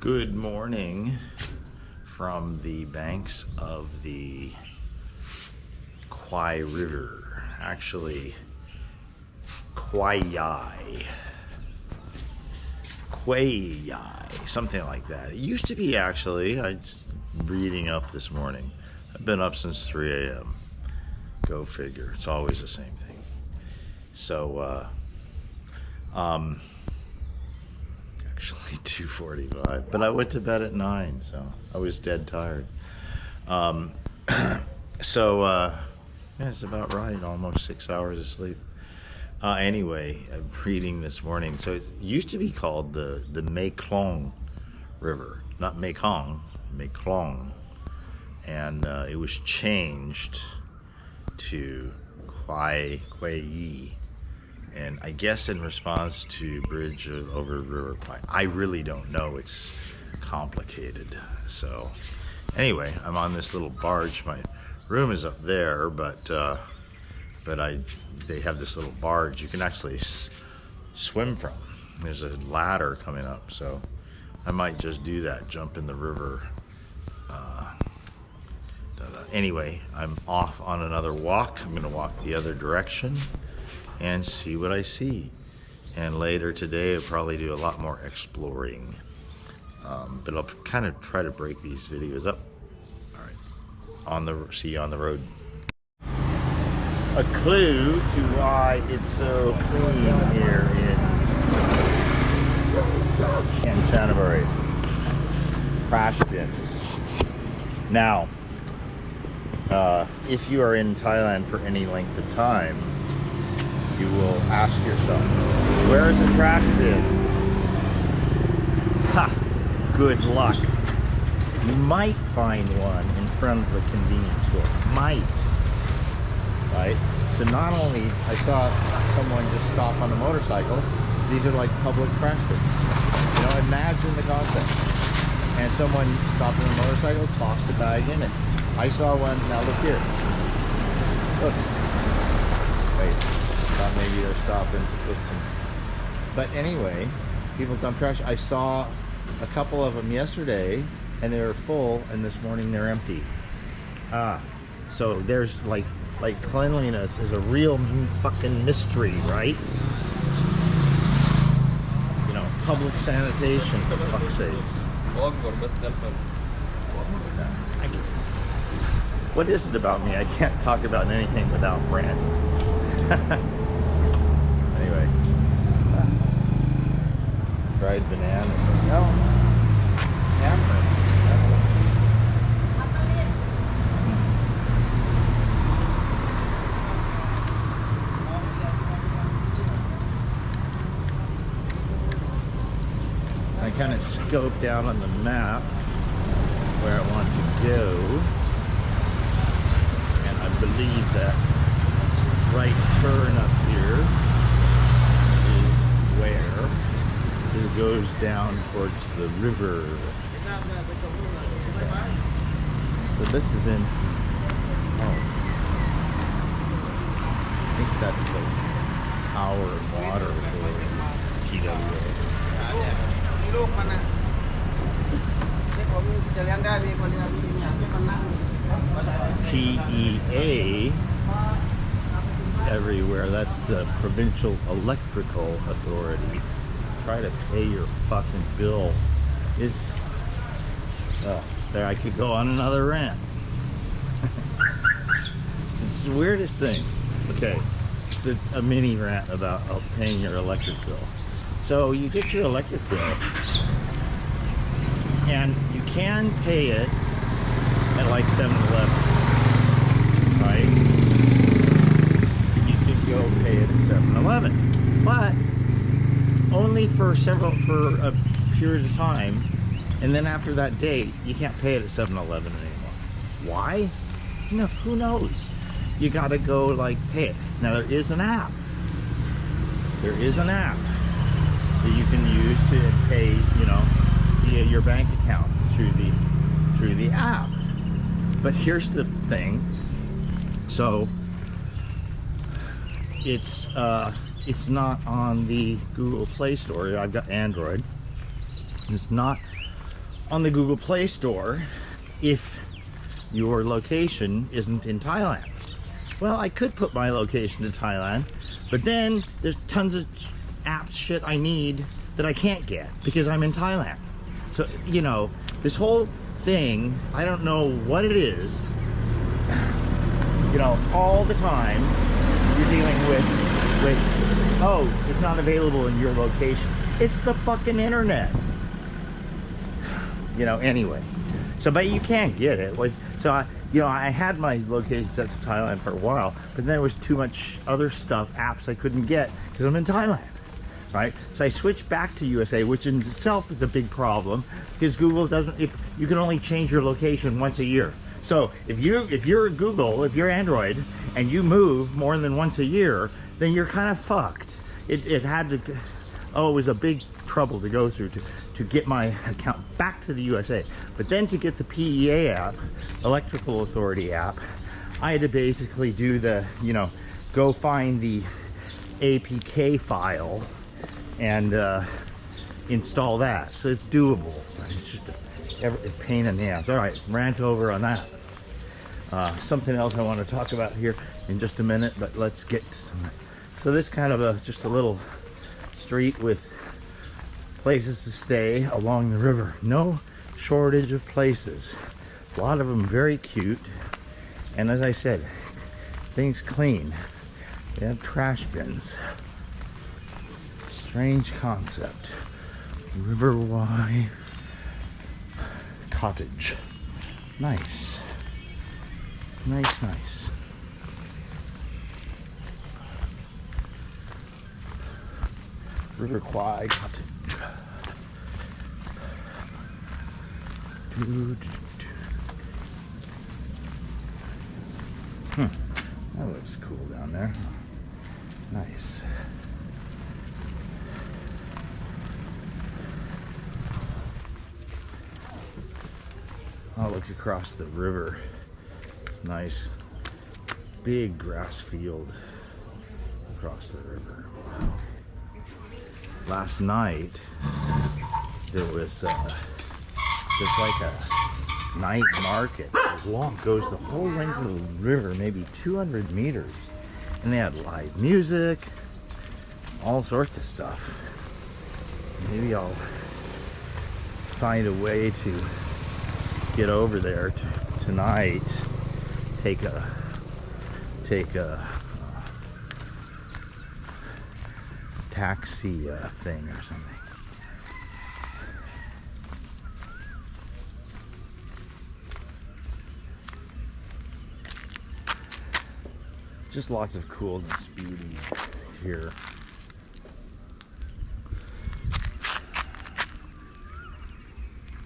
Good morning from the banks of the Kwai River. Actually, Kwai, something like that. It used to be, actually, I'm reading up this morning. I've been up since 3 a.m. Go figure. It's always the same thing. So, actually 2:45, but I went to bed at 9, so I was dead tired. Yeah, it's about right, almost 6 hours of sleep. Anyway, I'm reading this morning. So it used to be called the Mekong River, not Mekong, Mekong, and it was changed to Kwai, and I guess in response to bridge over River Kwai. I really don't know. It's complicated. So anyway, I'm on this little barge. My room is up there, but they have this little barge you can actually swim from. There's a ladder coming up, so I might just do that, jump in the river. Anyway, I'm off on another walk. I'm gonna walk the other direction and see what I see. And later today I'll probably do a lot more exploring, but I'll kind of try to break these videos up. All right, see you on the road. A clue to why it's so clean here in Kanchanaburi. Trash bins. Now, if you are in Thailand for any length of time, you will ask yourself, where is the trash bin? Ha! Good luck. You might find one in front of a convenience store. Might. Right? So not only, I saw someone just stop on a motorcycle, these are like public trash bins. You know, imagine the concept. And someone stopped on a motorcycle, tossed a bag in it. I saw one, now look here. Look. Wait. Thought maybe they're stopping to put some, but anyway, people dump trash. I saw a couple of them yesterday and they were full, and this morning they're empty. So there's like cleanliness is a real fucking mystery, right? You know, public sanitation, for fuck's sakes. What is it about me? I can't talk about anything without ranting. Anyway, dried bananas. No, tamarind. I kind of scoped out on the map where I want to go, and I believe that right turn up here is where it goes down towards the river. So this is in, I think that's the power and water for PWA. PEA everywhere. That's the Provincial Electrical Authority. Try to pay your fucking bill. There, I could go on another rant. It's the weirdest thing. Okay, it's a mini rant about paying your electric bill. So you get your electric bill, and you can pay it at like 7-Eleven, right? Go pay it at 7-Eleven, but only for a period of time, and then after that date you can't pay it at 7-Eleven anymore. Why? No, who knows? You gotta go like pay it. Now there is an app that you can use to pay, you know, via your bank account through the app. But here's the thing. So it's not on the Google Play Store. I've got Android. It's not on the Google Play Store if your location isn't in Thailand. Well, I could put my location to Thailand, but then there's tons of app shit I need that I can't get because I'm in Thailand. So, you know, this whole thing, I don't know what it is. You know, all the time you're dealing with, oh, it's not available in your location. It's the fucking internet. You know, anyway. So, but you can't get it. So, I had my location set to Thailand for a while, but then there was too much other stuff, apps I couldn't get because I'm in Thailand, right? So I switched back to USA, which in itself is a big problem because Google doesn't, if you can only change your location once a year. So if you're Google, if you're Android, and you move more than once a year, then you're kind of fucked. It had to, oh, it was a big trouble to go through to get my account back to the USA. But then to get the PEA app, Electrical Authority app, I had to basically do the, you know, go find the APK file and install that. So it's doable. It's just a pain in the ass. All right, rant over on that. Something else I want to talk about here in just a minute, but let's get to some. So this kind of just a little street with places to stay along the river. No shortage of places. A lot of them very cute. And as I said, things clean. They have trash bins. Strange concept. River Kwai cottage. Nice. Nice, nice. River Kwai cottage. That looks cool down there. Nice. I'll look across the river. Nice big grass field across the river. Wow. Last night there was just like a night market. It long, goes the whole length of the river, maybe 200 meters, and they had live music, all sorts of stuff. Maybe I'll find a way to get over there tonight. Take a taxi thing or something. Just lots of coolness, beauty here.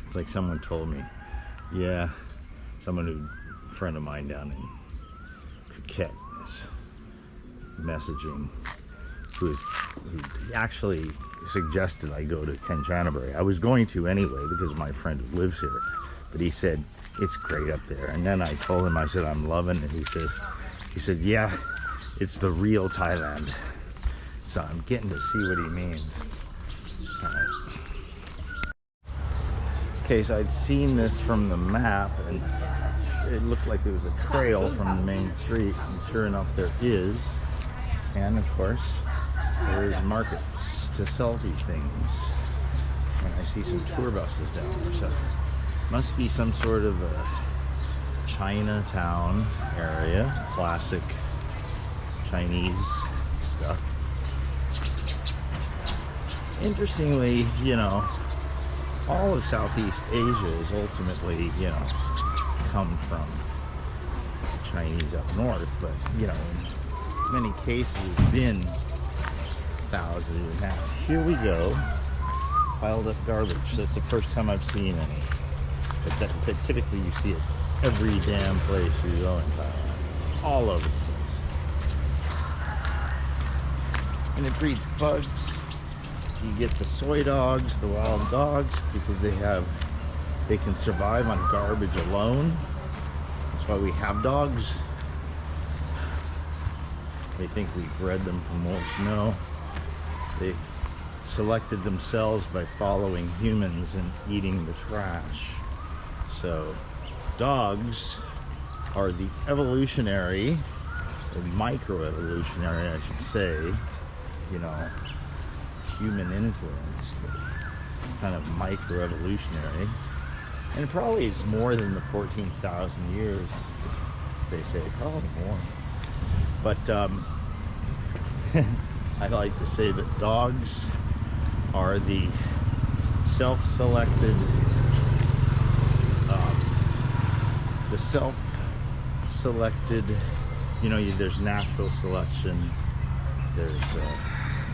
It's like someone told me, yeah, a friend of mine down in Phuket is messaging, who actually suggested I go to Kanchanaburi. I was going to anyway because my friend who lives here, but he said it's great up there. And then I told him, I said I'm loving it. He said yeah, it's the real Thailand. So I'm getting to see what he means. All right. Okay, so I'd seen this from the map and it looked like there was a trail from the main street, and sure enough there is. And of course there's markets to sell these things, and I see some tour buses down there, so must be some sort of a Chinatown area, classic Chinese stuff. Interestingly, you know, all of Southeast Asia is ultimately, you know, come from Chinese up north, but you know, in many cases been thousands now. Here we go, piled up garbage. That's the first time I've seen any, but typically you see it every damn place you go in Thailand, all over the place, and it breeds bugs. You get the soy dogs, the wild dogs, because they can survive on garbage alone. That's why we have dogs. They think we bred them from wolves. No, they selected themselves by following humans and eating the trash. So dogs are the evolutionary, or microevolutionary I should say, you know, human influence, kind of microevolutionary. And it probably is more than the 14,000 years, they say, probably more. But I like to say that dogs are the self-selected, you know, there's natural selection, there's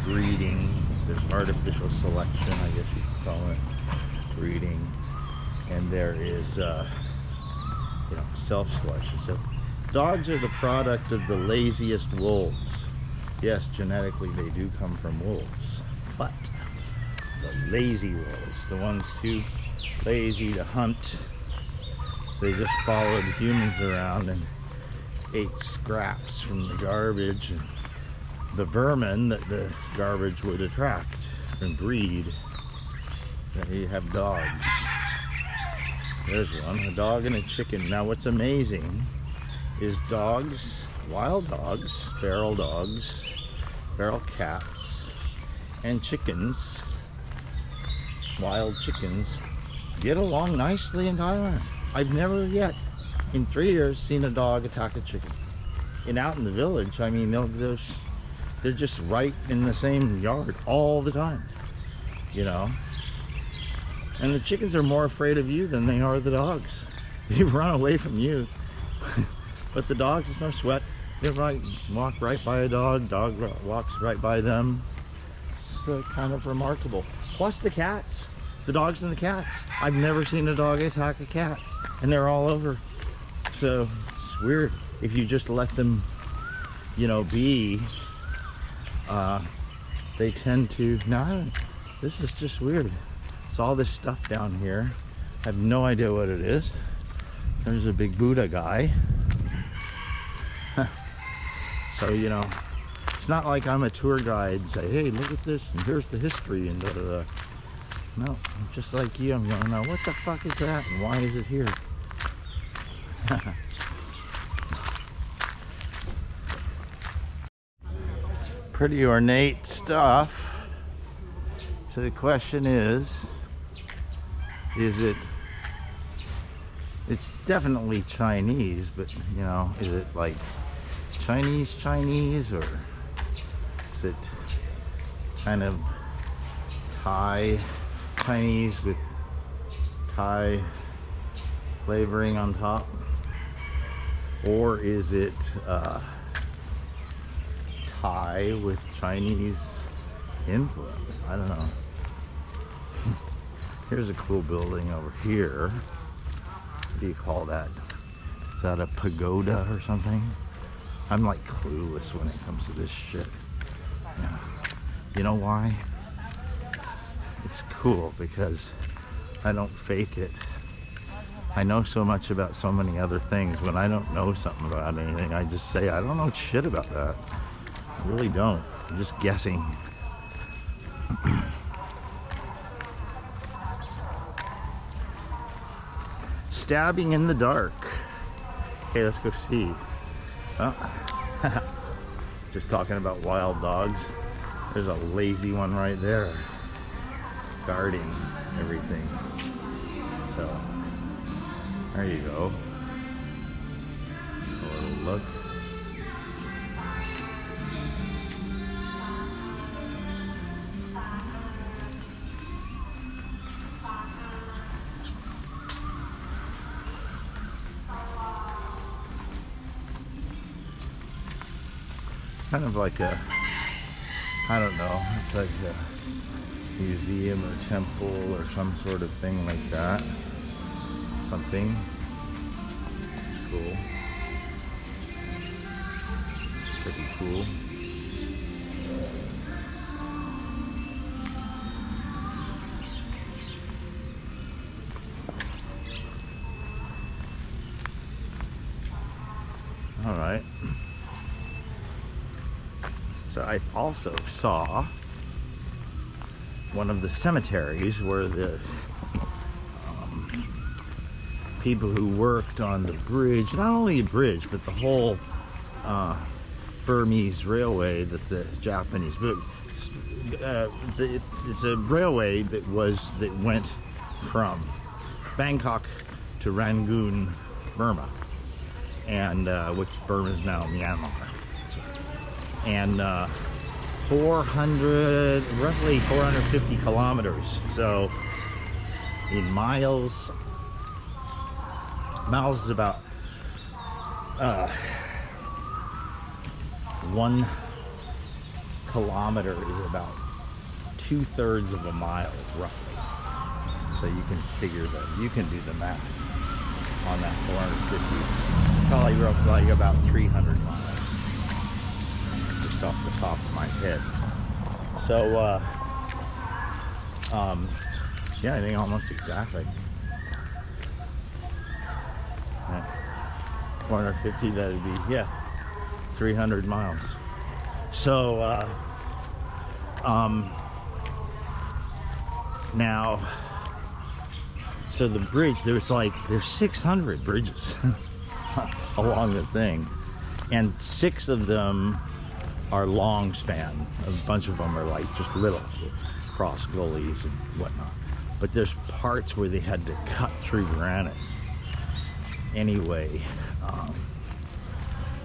breeding, there's artificial selection, I guess you could call it, breeding, and there is, you know, self-selection. So dogs are the product of the laziest wolves. Yes, genetically they do come from wolves, but the lazy wolves, the ones too lazy to hunt, they just followed humans around and ate scraps from the garbage and the vermin that the garbage would attract and breed. Then you have dogs. There's one, a dog and a chicken. Now what's amazing is dogs, wild dogs, feral cats, and chickens, wild chickens, get along nicely in Thailand. I've never yet, in 3 years, seen a dog attack a chicken. And out in the village, I mean, they're just right in the same yard all the time, you know? And the chickens are more afraid of you than they are the dogs. They run away from you. But the dogs, it's no sweat. They walk right by a dog, dog walks right by them. It's kind of remarkable. Plus the cats, the dogs and the cats. I've never seen a dog attack a cat, and they're all over. So it's weird. If you just let them, you know, be, they tend to, no, this is just weird. It's all this stuff down here. I have no idea what it is. There's a big Buddha guy. So, you know, it's not like I'm a tour guide and say, hey, look at this, and here's the history, and da-da-da. No, I'm just like you. I'm going, now, what the fuck is that, and why is it here? Pretty ornate stuff. So the question is it, it's definitely Chinese, but, you know, is it like Chinese, or is it kind of Thai Chinese with Thai flavoring on top, or is it Thai with Chinese influence? I don't know. Here's a cool building over here. What do you call that? Is that a pagoda or something? I'm like clueless when it comes to this shit. Yeah. You know why? It's cool because I don't fake it. I know so much about so many other things. When I don't know something about anything, I just say, I don't know shit about that. I really don't. I'm just guessing. Stabbing in the dark. Okay, let's go see. Oh. Just talking about wild dogs. There's a lazy one right there, guarding everything. So there you go. A little look. Kind of like a, I don't know, it's like a museum or temple or some sort of thing like that. Something cool. Pretty cool. All right. So I also saw one of the cemeteries where the people who worked on the bridge, not only the bridge, but the whole Burmese railway that the Japanese, but it's a railway that went from Bangkok to Rangoon, Burma, and which Burma is now Myanmar. And roughly 450 kilometers. So in miles is about 1 kilometer is about 2/3 of a mile, roughly. So you can figure that, you can do the math on that 450. Probably roughly about 300 miles, just off the top of my head. So, yeah, I think almost exactly. 450, that'd be, yeah, 300 miles. So, now, so the bridge, there's 600 bridges along the thing, and 6 of them are long span. A bunch of them are like just little cross gullies and whatnot. But there's parts where they had to cut through granite. Anyway,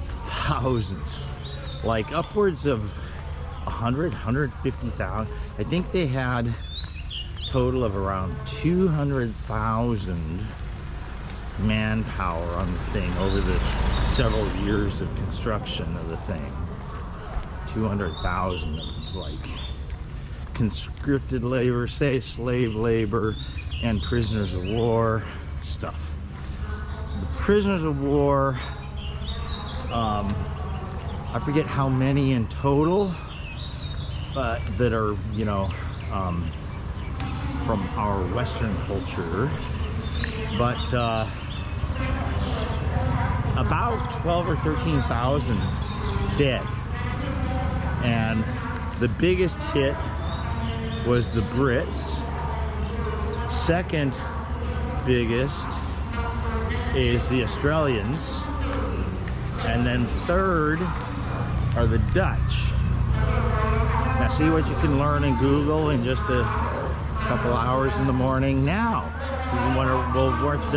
thousands, like upwards of 150,000. I think they had a total of around 200,000 manpower on the thing over the several years of construction of the thing. 200,000 of like conscripted labor, say slave labor, and prisoners of war stuff. The prisoners of war, I forget how many in total, but that are, you know, from our Western culture, but about 12 or 13,000 dead. And the biggest hit was the Brits. Second biggest is the Australians, and then third are the Dutch. Now see what you can learn in Google in just a couple hours in the morning. Now you wonder, well, weren't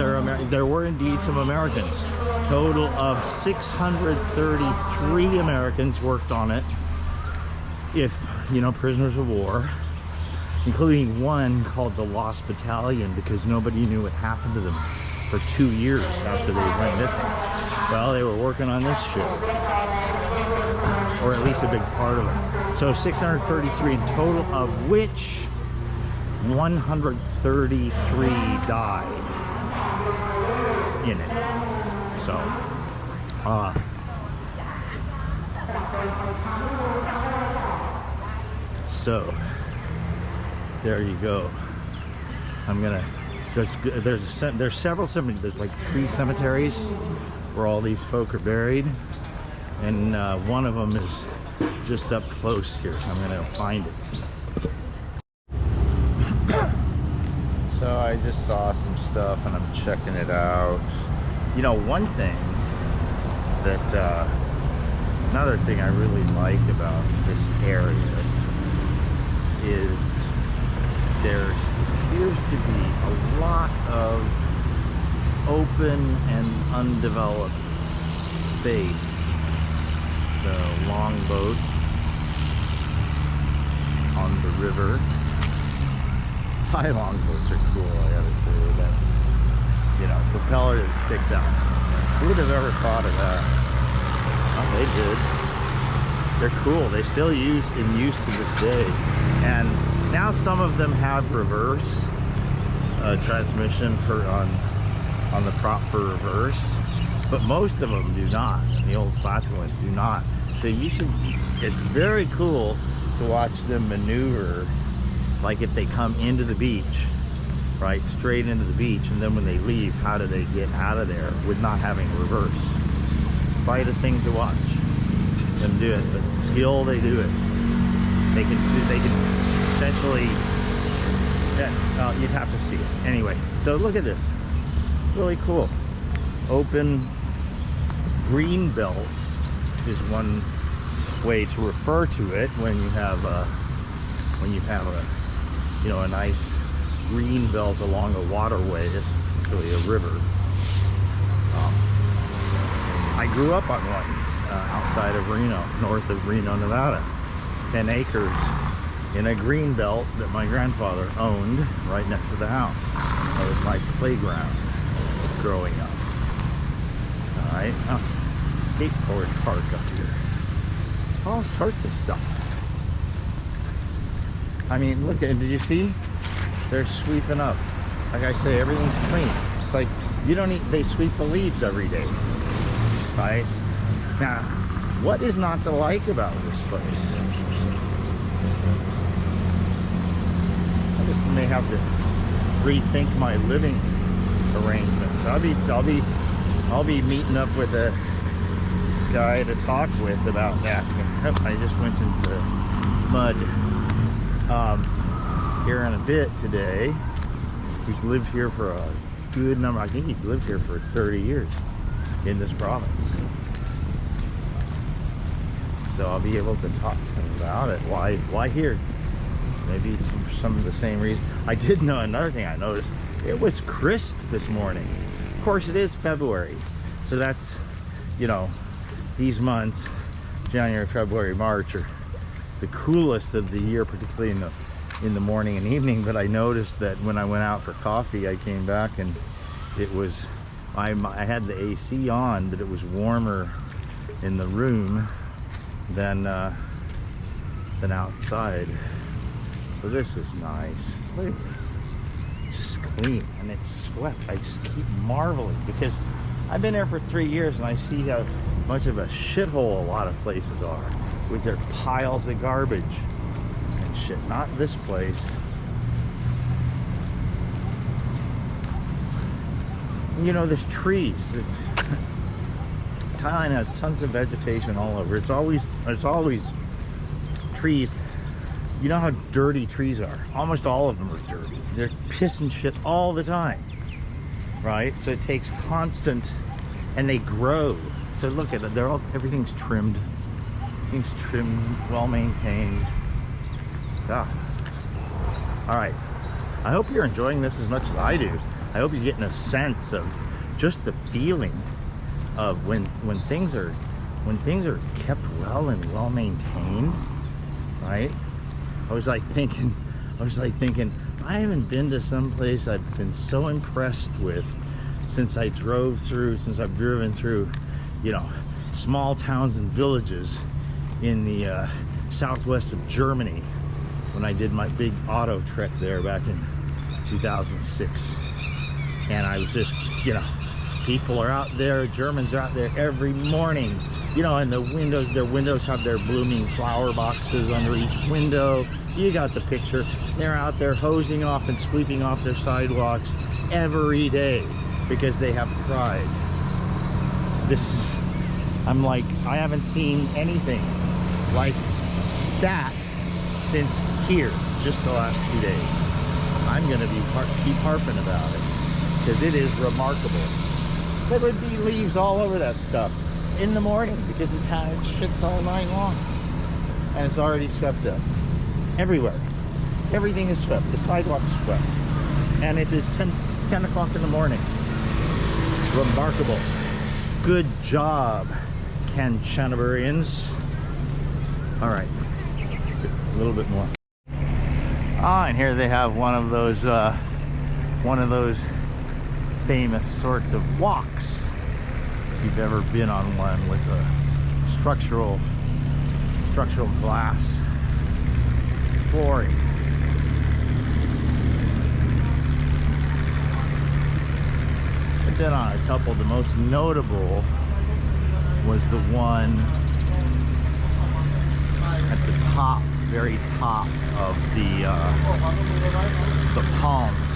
there were indeed some Americans. Total of 633 Americans worked on it, if you know, prisoners of war, including one called the Lost Battalion, because nobody knew what happened to them for 2 years after they went missing. Well, they were working on this ship, or at least a big part of it. So 633 in total, of which 133 died in it. So there you go. I'm gonna, there's several cemeteries. There's like 3 cemeteries where all these folk are buried, and one of them is just up close here, so I'm gonna find it. So I just saw some stuff and I'm checking it out. You know, one thing that another thing I really like about this area is there appears to be a lot of open and undeveloped space. The longboat on the river. Thai longboats are cool, I gotta say. That, you know, propeller that sticks out. Who would have ever thought of that? Oh, they did. They're cool. They still use in use to this day. And now some of them have reverse transmission on the prop for reverse, but most of them do not. The old classic ones do not. So you should, it's very cool to watch them maneuver, like if they come into the beach, right, straight into the beach, and then when they leave, how do they get out of there with not having reverse? Quite a thing to watch them do it, but skill, they do it. They can essentially Yeah, you'd have to see it. Anyway, so look at this. Really cool. Open green belt is one way to refer to it when you have a you know, a nice green belt along a waterway. It's really a river. I grew up on one outside of Reno, north of Reno, Nevada. 10 acres in a green belt that my grandfather owned right next to the house. That was my playground growing up. All right, skateboard park up here. All sorts of stuff. I mean, look at, did you see? They're sweeping up. Like I say, everything's clean. It's like, you don't need, they sweep the leaves every day, right? Now, what is not to like about this place? I just may have to rethink my living arrangements. I'll be meeting up with a guy to talk with about that. I just went into mud here in a bit today. He's lived here for a good number. I think he's lived here for 30 years in this province. So I'll be able to talk to him about it. Why here? Maybe some of the same reason. I did know another thing I noticed. It was crisp this morning. Of course, it is February. So that's, you know, these months, January, February, March, are the coolest of the year, particularly in the morning and evening. But I noticed that when I went out for coffee, I came back and it was, I had the AC on, but it was warmer in the room than outside. So this is nice. Look at this. Just clean, and it's swept. I just keep marveling because I've been there for 3 years and I see how much of a shithole a lot of places are with their piles of garbage and shit. Not this place. You know, there's trees. Thailand has tons of vegetation all over. It's always trees. You know how dirty trees are. Almost all of them are dirty. They're pissing shit all the time, right? So it takes constant, and they grow. So look at it. Everything's trimmed. Everything's trimmed, well maintained. Yeah. All right. I hope you're enjoying this as much as I do. I hope you're getting a sense of just the feeling of when things are kept well and well maintained, right? I was like thinking, I haven't been to some place I've been so impressed with since I've driven through, you know, small towns and villages in the southwest of Germany when I did my big auto trek there back in 2006. And I was just, you know, people are out there, Germans are out there every morning, you know, and their windows have their blooming flower boxes under each window. You got the picture. They're out there hosing off and sweeping off their sidewalks every day because they have pride. I'm like, I haven't seen anything like that since here, just the last 2 days. I'm gonna keep harping about it because it is remarkable. There would be leaves all over that stuff in the morning because it shits all night long, and it's already swept up everywhere. Everything is swept. The sidewalk's swept, and it is 10 o'clock in the morning. Remarkable. Good job, Kanchanaburians. All right, a little bit more. And here they have one of those famous sorts of walks. If you've ever been on one with a structural glass flooring. I've been on a couple. The most notable was the one at the top, very top of the Palms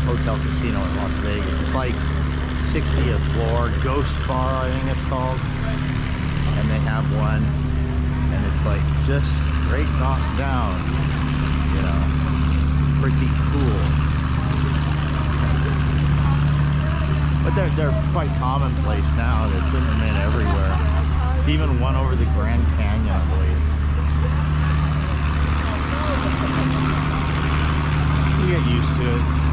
hotel casino in Las Vegas. It's like 60th floor, Ghost Bar, I think it's called. And they have one, and it's like just straight knocked down, you know. pretty cool. But they're quite commonplace now. They're putting them in everywhere. There's even one over the Grand Canyon, I believe. You get used to it.